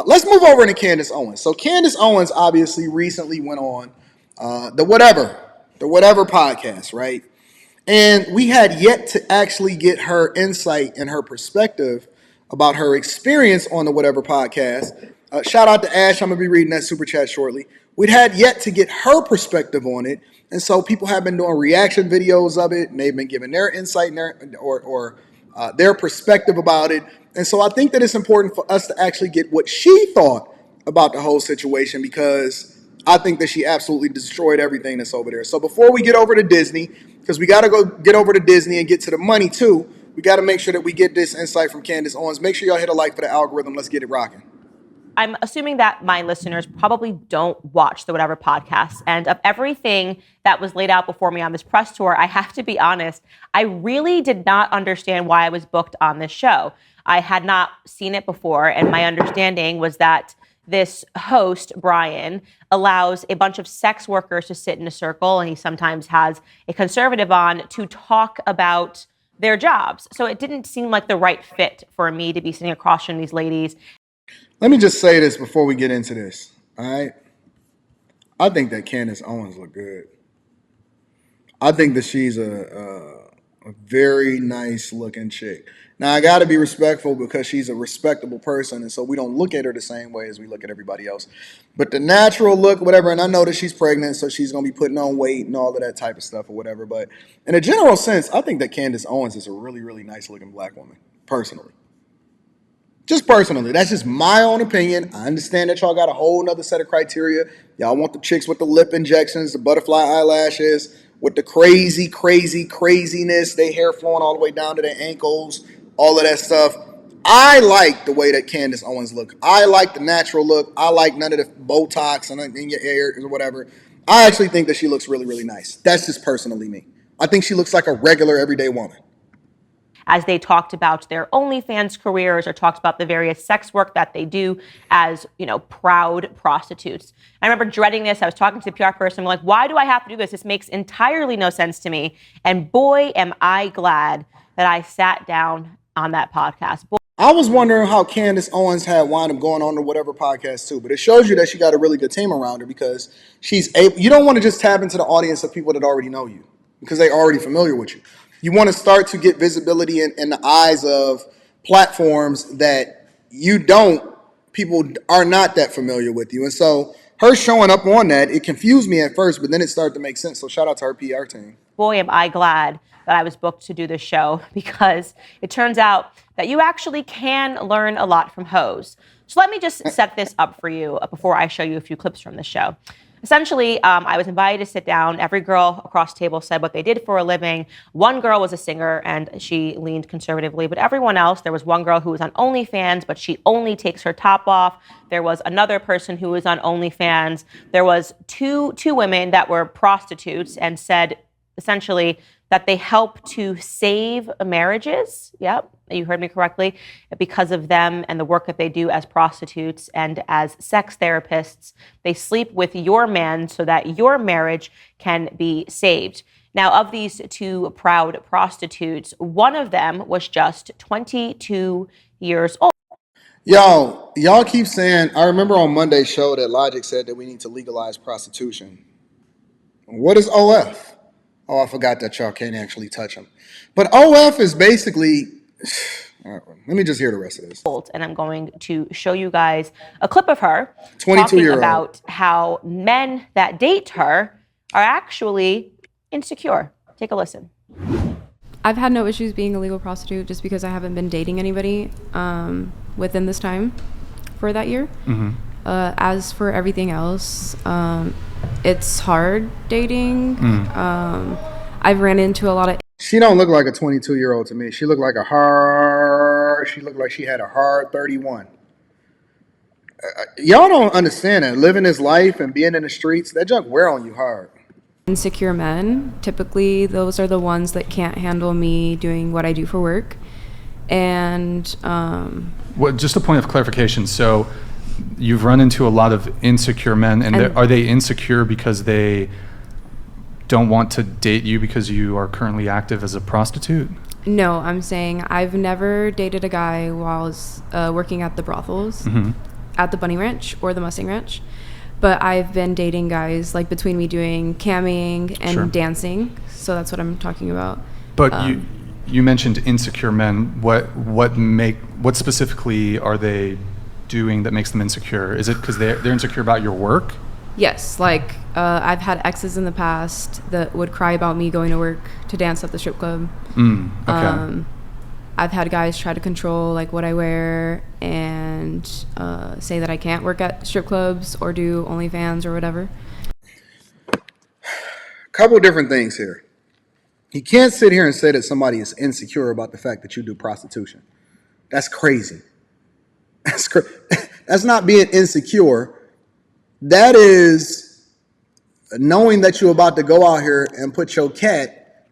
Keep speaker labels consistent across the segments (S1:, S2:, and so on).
S1: Let's move over into Candace Owens. So Candace Owens obviously recently went on the Whatever podcast, right? And we had yet to actually get her insight and her perspective about her experience on the Whatever podcast. Shout out to Ash. I'm going to be reading that super chat shortly. We'd had yet to get her perspective on it. And so people have been doing reaction videos of it, and they've been giving their insight and their perspective about it. And so I think that it's important for us to actually get what she thought about the whole situation, because I think that she absolutely destroyed everything that's over there. So before we get over to Disney, because we got to go get over to Disney and get to the money too, we got to make sure that we get this insight from Candace Owens. Make sure y'all hit a like for the algorithm. Let's get it rocking.
S2: I'm assuming that my listeners probably don't watch the Whatever podcast. And of everything that was laid out before me on this press tour, I have to be honest, I really did not understand why I was booked on this show. I had not seen it before, and my understanding was that this host, Brian, allows a bunch of sex workers to sit in a circle, and he sometimes has a conservative on to talk about their jobs. So it didn't seem like the right fit for me to be sitting across from these ladies.
S1: Let me just say this before we get into this, all right? I think that Candace Owens look good. I think that she's a very nice looking chick. Now, I got to be respectful because she's a respectable person, and so we don't look at her the same way as we look at everybody else. But the natural look, whatever, and I know that she's pregnant, so she's going to be putting on weight and all of that type of stuff or whatever. But in a general sense, I think that Candace Owens is a really, really nice looking black woman, personally. Just personally, that's just my own opinion. I understand that y'all got a whole nother set of criteria. Y'all want the chicks with the lip injections, the butterfly eyelashes, with the craziness, they hair flowing all the way down to their ankles, all of that stuff. I like the way that Candace Owens look. I like the natural look. I like none of the Botox and in your hair or whatever. I actually think that she looks really, really nice. That's just personally me. I think she looks like a regular everyday woman.
S2: As they talked about their OnlyFans careers or talked about the various sex work that they do as, proud prostitutes. I remember dreading this. I was talking to the PR person. I'm like, why do I have to do this? This makes entirely no sense to me. And boy, am I glad that I sat down on that podcast.
S1: I was wondering how Candace Owens had wound up going on to Whatever podcast too, but it shows you that she got a really good team around her, because she's able. You don't want to just tap into the audience of people that already know you because they're already familiar with you. You want to start to get visibility in the eyes of platforms that people are not that familiar with you. And so her showing up on that, it confused me at first, but then it started to make sense. So shout out to her PR team.
S2: Boy, am I glad that I was booked to do this show, because it turns out that you actually can learn a lot from hoes. So let me just set this up for you before I show you a few clips from the show. Essentially, I was invited to sit down. Every girl across the table said what they did for a living. One girl was a singer, and she leaned conservatively. But everyone else, there was one girl who was on OnlyFans, but she only takes her top off. There was another person who was on OnlyFans. There was two women that were prostitutes and said, essentially, that they help to save marriages. Yep, you heard me correctly. Because of them and the work that they do as prostitutes and as sex therapists, they sleep with your man so that your marriage can be saved. Now, of these two proud prostitutes, one of them was just 22 years old.
S1: Y'all keep saying, I remember on Monday's show that Logic said that we need to legalize prostitution. What is OF? Oh, I forgot that y'all can't actually touch them. But OF is basically, let me just hear the rest of this.
S2: And I'm going to show you guys a clip of her
S1: 22-year-old.
S2: talking about how men that date her are actually insecure. Take a listen.
S3: I've had no issues being a legal prostitute just because I haven't been dating anybody within this time for that year. Mm-hmm. As for everything else, it's hard dating. I've ran into a lot of...
S1: She don't look like a 22-year-old to me. She looked like she looked like she had a hard 31. Y'all don't understand that. Living this life and being in the streets, that junk wear on you hard.
S3: Insecure men, typically those are the ones that can't handle me doing what I do for work. And...
S4: just a point of clarification. So you've run into a lot of insecure men, and are they insecure because they don't want to date you because you are currently active as a prostitute?
S3: No, I'm saying I've never dated a guy while I was working at the brothels. Mm-hmm. at the Bunny Ranch or the Mustang Ranch. But I've been dating guys, like, between me doing camming and dancing. So that's what I'm talking about.
S4: But you mentioned insecure men. What specifically are they doing that makes them insecure? Is it because they're insecure about your work?
S3: Yes, like I've had exes in the past that would cry about me going to work to dance at the strip club.
S4: Okay.
S3: I've had guys try to control like what I wear and say that I can't work at strip clubs or do OnlyFans or whatever.
S1: Couple different things here. You can't sit here and say that somebody is insecure about the fact that you do prostitution. That's crazy. That's not being insecure. That is knowing that you're about to go out here and put your cat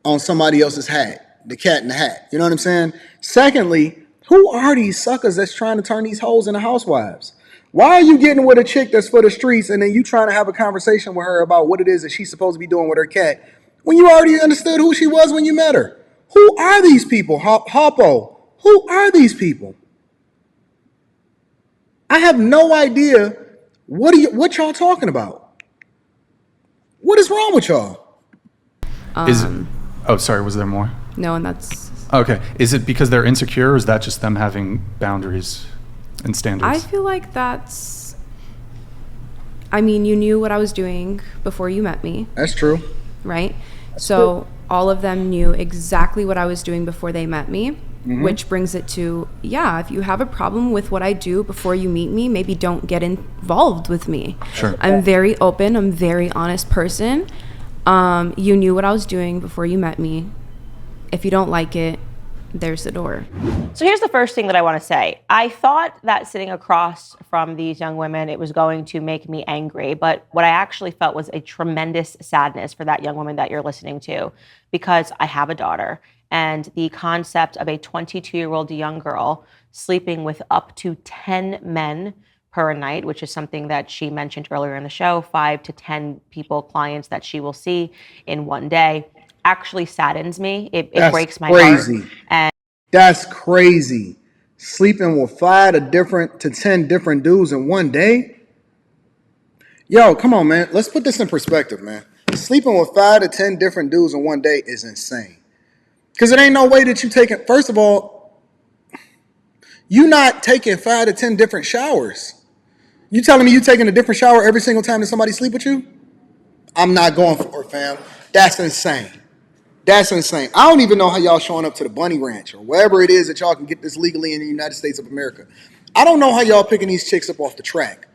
S1: on somebody else's hat. The cat in the hat. You know what I'm saying? Secondly, who are these suckers that's trying to turn these hoes into housewives? Why are you getting with a chick that's for the streets and then you trying to have a conversation with her about what it is that she's supposed to be doing with her cat when you already understood who she was when you met her? Who are these people? Hoppo, who are these people? I have no idea what y'all talking about. What is wrong with y'all?
S4: Sorry, was there more?
S3: No, and that's...
S4: Okay. Is it because they're insecure, or is that just them having boundaries and standards?
S3: I feel like that's... I mean, you knew what I was doing before you met me.
S1: That's true.
S3: Right? So all of them knew exactly what I was doing before they met me, which brings it to, if you have a problem with what I do before you meet me, maybe don't get involved with me.
S4: Sure.
S3: I'm very open. I'm a very honest person. You knew what I was doing before you met me. If you don't like it, there's the door.
S2: So here's the first thing that I want to say. I thought that sitting across from these young women, it was going to make me angry. But what I actually felt was a tremendous sadness for that young woman that you're listening to, because I have a daughter. And the concept of a 22-year-old young girl sleeping with up to 10 men per night, which is something that she mentioned earlier in the show, 5 to 10 clients that she will see in one day, actually saddens me. It breaks my heart. And
S1: That's crazy. Sleeping with 5 to 10 different dudes in one day? Yo, come on, man. Let's put this in perspective, man. Sleeping with 5 to 10 different dudes in one day is insane. Because it ain't no way that you taking, first of all, you not taking 5 to 10 different showers. You telling me you taking a different shower every single time that somebody sleep with you? I'm not going for it, fam. That's insane. That's insane. I don't even know how y'all showing up to the Bunny Ranch or wherever it is that y'all can get this legally in the United States of America. I don't know how y'all picking these chicks up off the track.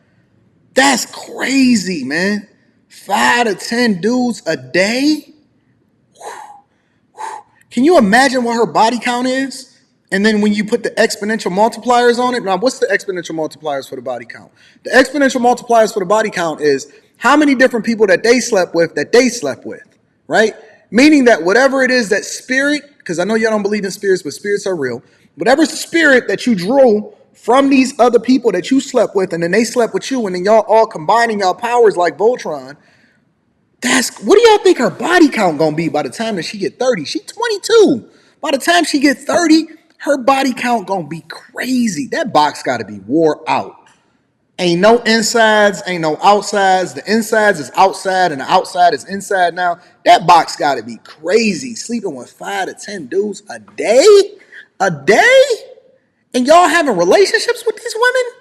S1: That's crazy, man. 5 to 10 dudes a day? Can you imagine what her body count is? And then when you put the exponential multipliers on it, now what's the exponential multipliers for the body count? The exponential multipliers for the body count is how many different people that they slept with, right? Meaning that whatever it is that spirit, because I know y'all don't believe in spirits, but spirits are real. Whatever spirit that you drew from these other people that you slept with, and then they slept with you, and then y'all all combining y'all powers like Voltron, what do y'all think her body count gonna be by the time that she get 30? She 22. By the time she get 30, her body count gonna be crazy. That box gotta be wore out. Ain't no insides, ain't no outsides. The insides is outside and the outside is inside now. That box gotta be crazy. Sleeping with 5 to 10 dudes a day? A day? And y'all having relationships with these women?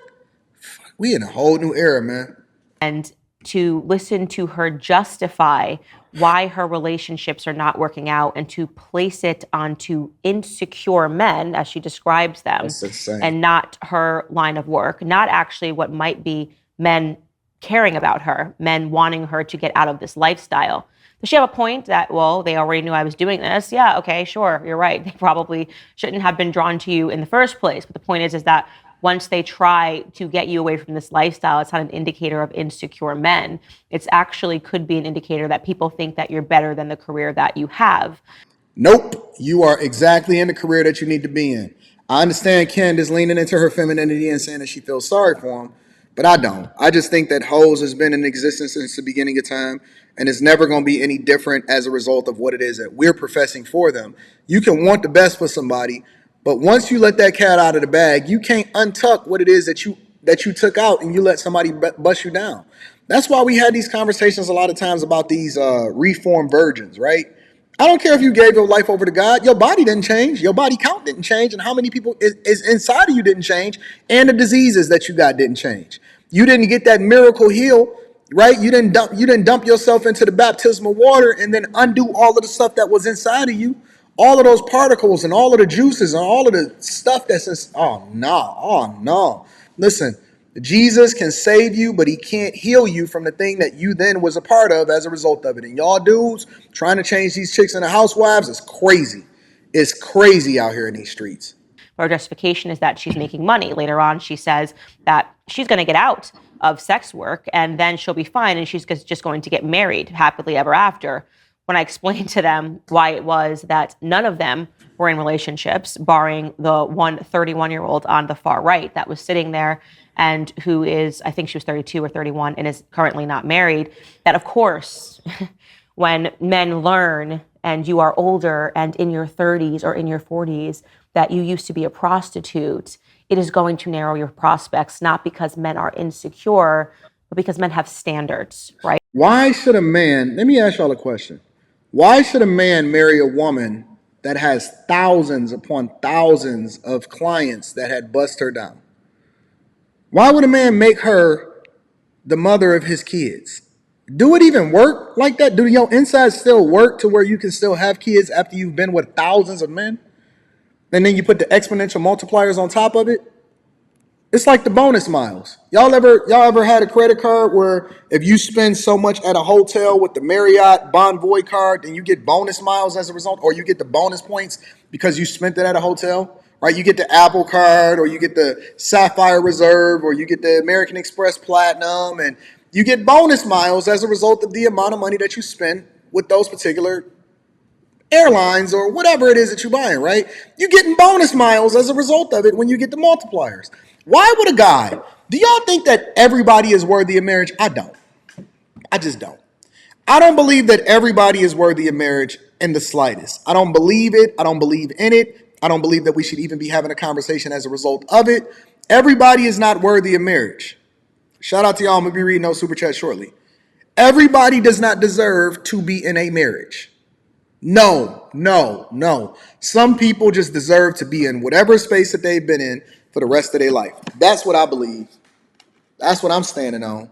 S1: We in a whole new era, man.
S2: And to listen to her justify why her relationships are not working out and to place it onto insecure men, as she describes them, and not her line of work, not actually what might be men caring about her, men wanting her to get out of this lifestyle. Does she have a point that, well, they already knew I was doing this? Yeah, okay, sure, you're right. They probably shouldn't have been drawn to you in the first place. But the point is that once they try to get you away from this lifestyle, it's not an indicator of insecure men. It's actually could be an indicator that people think that you're better than the career that you have.
S1: Nope, you are exactly in the career that you need to be in. I understand Candace leaning into her femininity and saying that she feels sorry for him, but I don't. I just think that hoes has been in existence since the beginning of time, and it's never going to be any different as a result of what it is that we're professing for them. You can want the best for somebody, but once you let that cat out of the bag, you can't untuck what it is that you that you took out and you let somebody bust you down. That's why we had these conversations a lot of times about these reformed virgins, right? I don't care if you gave your life over to God. Your body didn't change. Your body count didn't change. And how many people is inside of you didn't change. And the diseases that you got didn't change. You didn't get that miracle heal, right? You didn't dump yourself into the baptismal water and then undo all of the stuff that was inside of you. All of those particles and all of the juices and all of the stuff that's in, oh no. Listen, Jesus can save you, but he can't heal you from the thing that you then was a part of as a result of it. And y'all dudes trying to change these chicks into housewives is crazy. It's crazy out here in these streets.
S2: Her justification is that she's making money. Later on, she says that she's going to get out of sex work and then she'll be fine and she's just going to get married happily ever after. When I explained to them why it was that none of them were in relationships, barring the one 31-year-old on the far right that was sitting there and who is, I think she was 32 or 31 and is currently not married, that of course, when men learn and you are older and in your 30s or in your 40s that you used to be a prostitute, it is going to narrow your prospects, not because men are insecure, but because men have standards, right?
S1: Why should a man, let me ask y'all a question. Why should a man marry a woman that has thousands upon thousands of clients that had bust her down? Why would a man make her the mother of his kids? Do it even work like that? Do your insides still work to where you can still have kids after you've been with thousands of men? And then you put the exponential multipliers on top of it? It's like the bonus miles. Y'all ever had a credit card where if you spend so much at a hotel with the Marriott Bonvoy card, then you get bonus miles as a result, or you get the bonus points because you spent it at a hotel, right? You get the Apple card, or you get the Sapphire Reserve, or you get the American Express Platinum, and you get bonus miles as a result of the amount of money that you spend with those particular airlines or whatever it is that you're buying, right? You're getting bonus miles as a result of it when you get the multipliers. Why would a guy, do y'all think that everybody is worthy of marriage? I don't. I just don't. I don't believe that everybody is worthy of marriage in the slightest. I don't believe it. I don't believe in it. I don't believe that we should even be having a conversation as a result of it. Everybody is not worthy of marriage. Shout out to y'all. I'm going to be reading those super chats shortly. Everybody does not deserve to be in a marriage. No. Some people just deserve to be in whatever space that they've been in for the rest of their life. That's what I believe. That's what I'm standing on.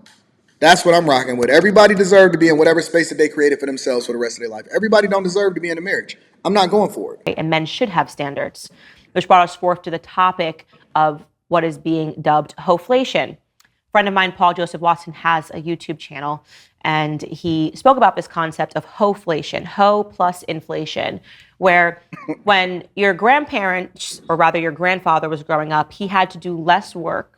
S1: That's what I'm rocking with. Everybody deserves to be in whatever space that they created for themselves for the rest of their life. Everybody don't deserve to be in a marriage. I'm not going for it.
S2: And men should have standards, which brought us forth to the topic of what is being dubbed hoflation. A friend of mine, Paul Joseph Watson, has a YouTube channel, and he spoke about this concept of hoflation, ho plus inflation, where when your grandparents, or rather your grandfather was growing up, he had to do less work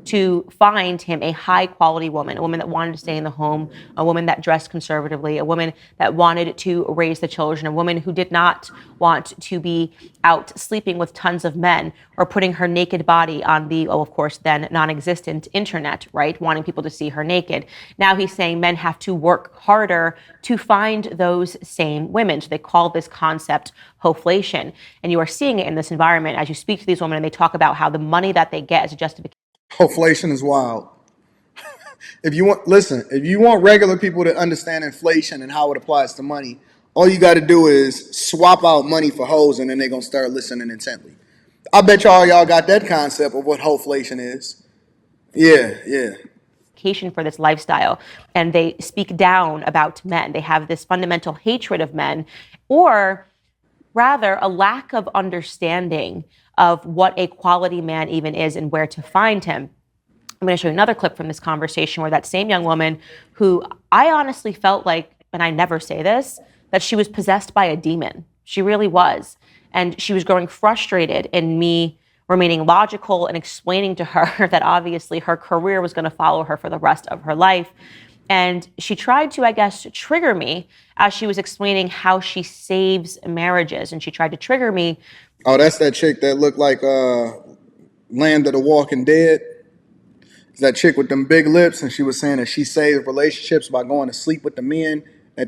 S2: to find him a high quality woman, a woman that wanted to stay in the home, a woman that dressed conservatively, a woman that wanted to raise the children, a woman who did not want to be out sleeping with tons of men or putting her naked body on the, of course, then non-existent internet, right? Wanting people to see her naked. Now he's saying men have to work harder to find those same women. So they call this concept hoflation. And you are seeing it in this environment as you speak to these women and they talk about how the money that they get is a justification.
S1: Inflation is wild. If you want regular people to understand inflation and how it applies to money, all you got to do is swap out money for hoes, and then they're gonna start listening intently. I bet y'all got that concept of what hoflation is. Yeah.
S2: For this lifestyle, and they speak down about men. They have this fundamental hatred of men, or rather a lack of understanding of what a quality man even is and where to find him. I'm going to show you another clip from this conversation where that same young woman, who I honestly felt like, and I never say this, that she was possessed by a demon. She really was. And she was growing frustrated in me remaining logical and explaining to her that obviously her career was going to follow her for the rest of her life. And she tried to, I guess, trigger me as she was explaining how she saves marriages. And she tried to trigger me.
S1: Oh, that's that chick that looked like Land of the Walking Dead. It's that chick with them big lips, and she was saying that she saved relationships by going to sleep with the men. I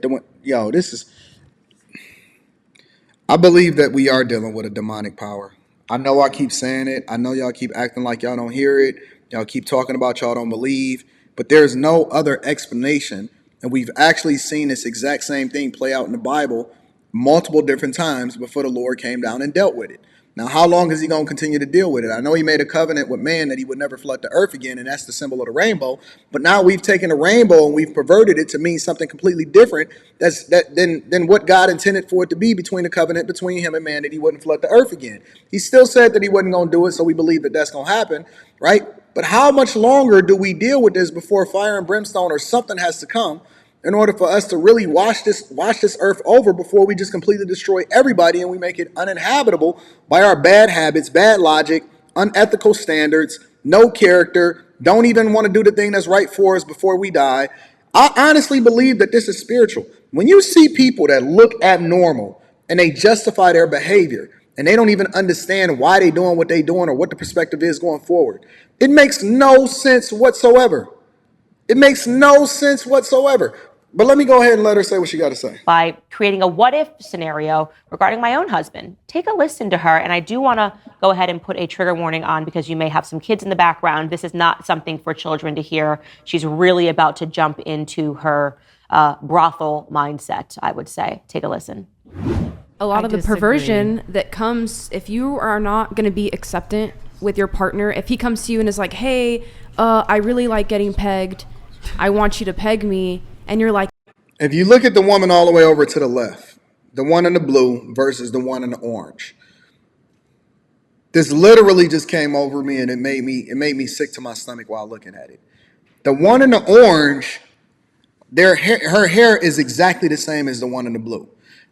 S1: believe that we are dealing with a demonic power. I know I keep saying it. I know y'all keep acting like y'all don't hear it. Y'all keep talking about y'all don't believe, but there's no other explanation. And we've actually seen this exact same thing play out in the Bible multiple different times before the Lord came down and dealt with it. Now, how long is he going to continue to deal with it? I know he made a covenant with man that he would never flood the earth again, and that's the symbol of the rainbow. But now we've taken the rainbow and we've perverted it to mean something completely different than what God intended for it to be between the covenant between him and man, that he wouldn't flood the earth again. He still said that he wasn't going to do it, so we believe that that's going to happen, right? But how much longer do we deal with this before fire and brimstone or something has to come in order for us to really wash this earth over before we just completely destroy everybody and we make it uninhabitable by our bad habits, bad logic, unethical standards, no character, don't even want to do the thing that's right for us before we die? I honestly believe that this is spiritual. When you see people that look abnormal and they justify their behavior and they don't even understand why they're doing what they're doing or what the perspective is going forward, it makes no sense whatsoever. It makes no sense whatsoever. But let me go ahead and let her say what she got to say.
S2: By creating a what-if scenario regarding my own husband. Take a listen to her, and I do want to go ahead and put a trigger warning on because you may have some kids in the background. This is not something for children to hear. She's really about to jump into her brothel mindset, I would say. Take a listen.
S3: A lot of the perversion that comes, if you are not going to be acceptant with your partner, if he comes to you and is like, hey, I really like getting pegged, I want you to peg me, and you're like,
S1: if you look at the woman all the way over to the left, the one in the blue versus the one in the orange, this literally just came over me and it made me sick to my stomach while looking at it. The one in the orange, her hair is exactly the same as the one in the blue.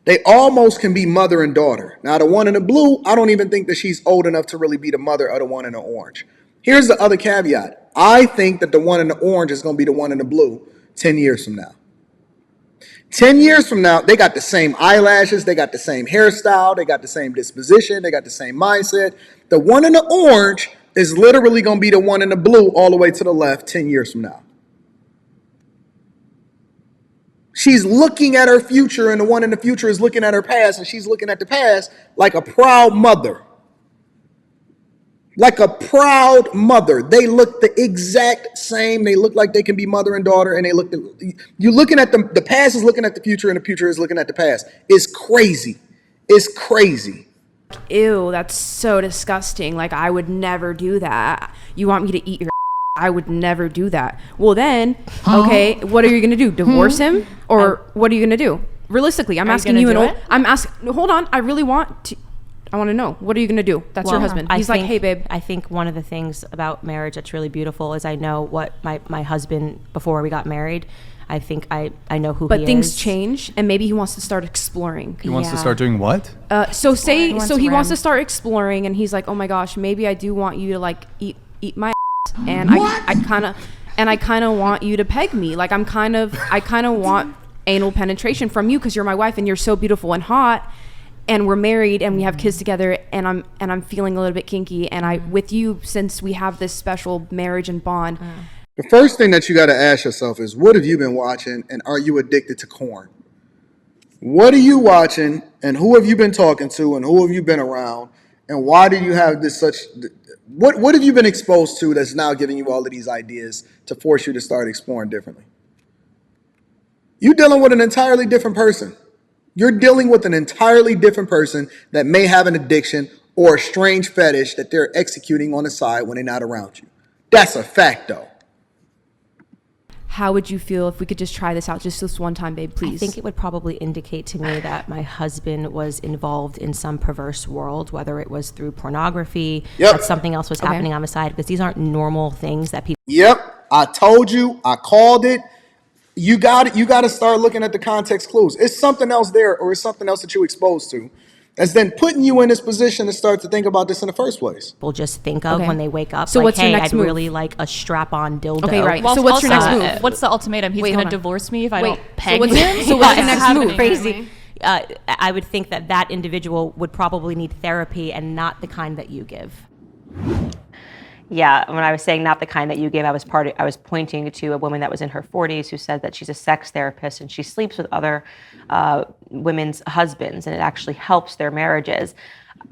S1: They almost can be mother and daughter. Now, the one in the blue, I don't even think that she's old enough to really be the mother of the one in the orange. Here's the other caveat. I think that the one in the orange is going to be the one in the blue 10 years from now. 10 years from now, they got the same eyelashes, they got the same hairstyle, they got the same disposition, they got the same mindset. The one in the orange is literally going to be the one in the blue all the way to the left 10 years from now. She's looking at her future, and the one in the future is looking at her past, and she's looking at the past like a proud mother. Like a proud mother. They look the exact same. They look like they can be mother and daughter, and you're looking at the past is looking at the future, and the future is looking at the past. It's crazy. It's crazy.
S3: Ew, that's so disgusting. Like, I would never do that. You want me to eat your I would never do that. Well then, okay, what are you going to do? Divorce him? Or what are you going to do? Realistically, I'm asking you hold on, I want to know. What are you going to do? That's your husband. He's like, hey, babe.
S2: I think one of the things about marriage that's really beautiful is I know what my husband, before we got married, I think I know who he is.
S3: But things change, and maybe he wants to start exploring.
S4: He wants to start doing what?
S3: He wants to start exploring, and he's like, oh my gosh, maybe I do want you to like eat my ass. And I kind of want you to peg me. Like I kind of want anal penetration from you because you're my wife and you're so beautiful and hot. And we're married and we have kids together, and I'm feeling a little bit kinky, and I with you, since we have this special marriage and bond.
S1: The first thing that you got to ask yourself is, what have you been watching, and are you addicted to corn? What are you watching, and who have you been talking to, and who have you been around, and why do you have what have you been exposed to that's now giving you all of these ideas to force you to start exploring differently? You're dealing with an entirely different person. You're dealing with an entirely different person that may have an addiction or a strange fetish that they're executing on the side when they're not around you. That's a fact, though.
S3: How would you feel if we could just try this out just this one time, babe, please?
S2: I think it would probably indicate to me that my husband was involved in some perverse world, whether it was through pornography, that something else was happening on the side, because these aren't normal things that people...
S1: Yep, I told you, I called it. You got to start looking at the context clues. It's something else there, or it's something else that you're exposed to that's then putting you in this position to start to think about this in the first place.
S2: People just think of when they wake up.
S3: So
S2: like,
S3: what's your
S2: hey,
S3: next
S2: I'd
S3: move?
S2: Really like a strap-on dildo.
S3: Okay, right.
S5: Well,
S3: so what's your next move?
S5: What's the ultimatum? He's going to divorce me if I don't peg him?
S3: So what's your next move?
S2: Crazy. I would think that individual would probably need therapy, and not the kind that you give. Yeah, when I was saying not the kind that you gave, I was pointing to a woman that was in her 40s who said that she's a sex therapist and she sleeps with other women's husbands, and it actually helps their marriages.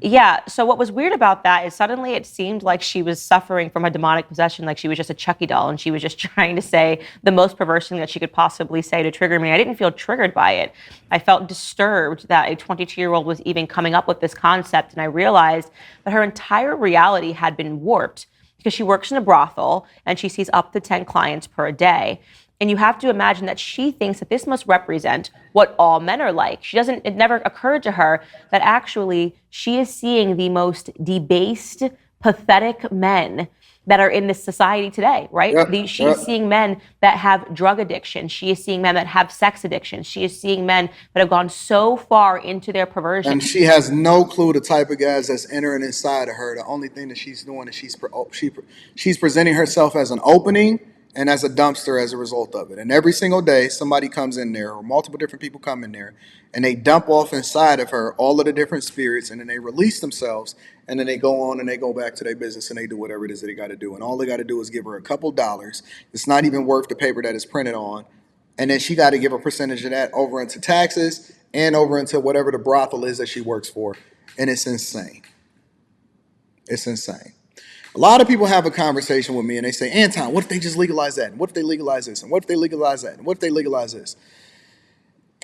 S2: Yeah. So what was weird about that is suddenly it seemed like she was suffering from a demonic possession, like she was just a Chucky doll and she was just trying to say the most perverse thing that she could possibly say to trigger me. I didn't feel triggered by it. I felt disturbed that a 22-year-old was even coming up with this concept. And I realized that her entire reality had been warped because she works in a brothel and she sees up to 10 clients per day. And you have to imagine that she thinks that this must represent what all men are like. It never occurred to her that actually she is seeing the most debased, pathetic men that are in this society today, right? She's seeing men that have drug addiction. She is seeing men that have sex addiction. She is seeing men that have gone so far into their perversion.
S1: And she has no clue the type of guys that's entering inside of her. The only thing that she's doing is she's presenting herself as an opening and as a dumpster as a result of it. And every single day, somebody comes in there, or multiple different people come in there, and they dump off inside of her all of the different spirits, and then they release themselves, and then they go on and they go back to their business and they do whatever it is that they got to do. And all they got to do is give her a couple dollars. It's not even worth the paper that it's printed on. And then she got to give a percentage of that over into taxes and over into whatever the brothel is that she works for. And it's insane. It's insane. A lot of people have a conversation with me and they say, Anton, what if they just legalize that? And what if they legalize this? And what if they legalize that? And what if they legalize this?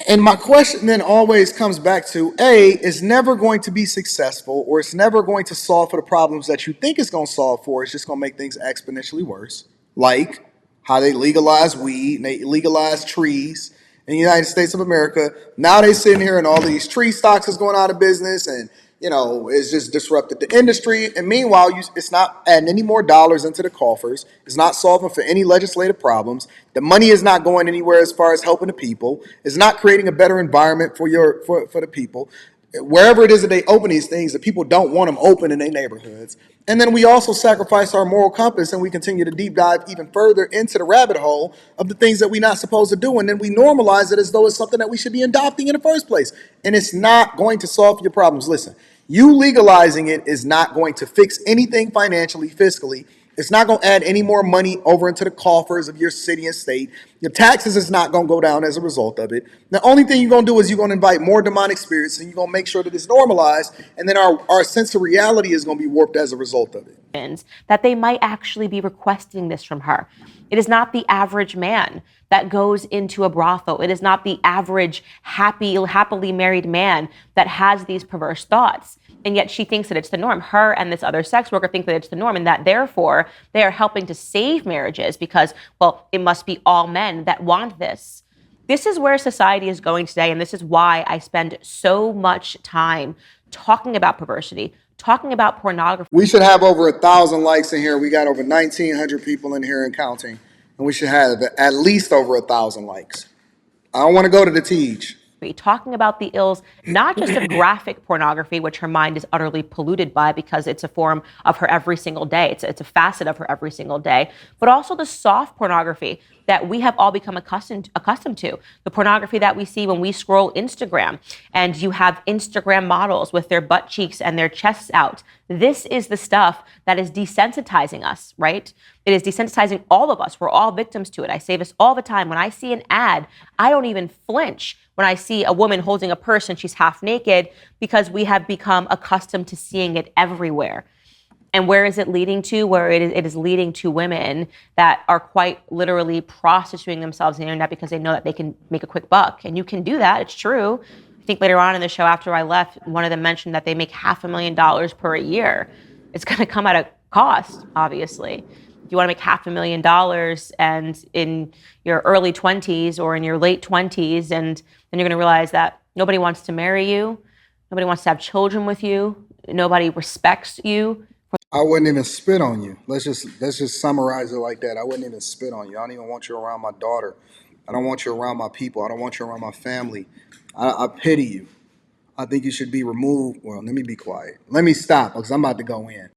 S1: And my question then always comes back to, A, it's never going to be successful, or it's never going to solve for the problems that you think it's going to solve for. It's just going to make things exponentially worse. Like how they legalize weed and they legalize trees in the United States of America. Now they sitting here and all these tree stocks is going out of business, and it's just disrupted the industry. And meanwhile, it's not adding any more dollars into the coffers. It's not solving for any legislative problems. The money is not going anywhere as far as helping the people. It's not creating a better environment for the people. Wherever it is that they open these things, the people don't want them open in their neighborhoods. And then we also sacrifice our moral compass and we continue to deep dive even further into the rabbit hole of the things that we're not supposed to do. And then we normalize it as though it's something that we should be adopting in the first place. And it's not going to solve your problems. Listen, you legalizing it is not going to fix anything financially, fiscally. It's not going to add any more money over into the coffers of your city and state. Your taxes is not going to go down as a result of it. The only thing you're going to do is you're going to invite more demonic spirits, and you're going to make sure that it's normalized, and then our sense of reality is going to be warped as a result of it.
S2: That they might actually be requesting this from her. It is not the average man that goes into a brothel. It is not the average happily married man that has these perverse thoughts. And yet she thinks that it's the norm. Her and this other sex worker think that it's the norm, and that therefore they are helping to save marriages because, well, it must be all men that want this. This is where society is going today, and this is why I spend so much time talking about perversity, talking about pornography.
S1: We should have over 1,000 likes in here. We got over 1,900 people in here and counting, and we should have at least over 1,000 likes. I don't want to go to the Tej.
S2: Talking about the ills, not just of graphic pornography, which her mind is utterly polluted by because it's a form of her every single day. It's a facet of her every single day, but also the soft pornography that we have all become accustomed to. The pornography that we see when we scroll Instagram, and you have Instagram models with their butt cheeks and their chests out. This is the stuff that is desensitizing us, right? It is desensitizing all of us. We're all victims to it. I say this all the time. When I see an ad, I don't even flinch when I see a woman holding a purse and she's half naked, because we have become accustomed to seeing it everywhere. And where is it leading to? Where it is leading to women that are quite literally prostituting themselves on the internet because they know that they can make a quick buck. And you can do that. It's true. I think later on in the show, after I left, one of them mentioned that they make $500,000 per year. It's going to come at a cost, obviously. If you want to make $500,000 and in your early 20s or in your late 20s, and then you're going to realize that nobody wants to marry you, nobody wants to have children with you, nobody respects you.
S1: I wouldn't even spit on you. Let's just summarize it like that. I wouldn't even spit on you. I don't even want you around my daughter. I don't want you around my people. I don't want you around my family. I pity you. I think you should be removed. Well, let me be quiet. Let me stop because I'm about to go in.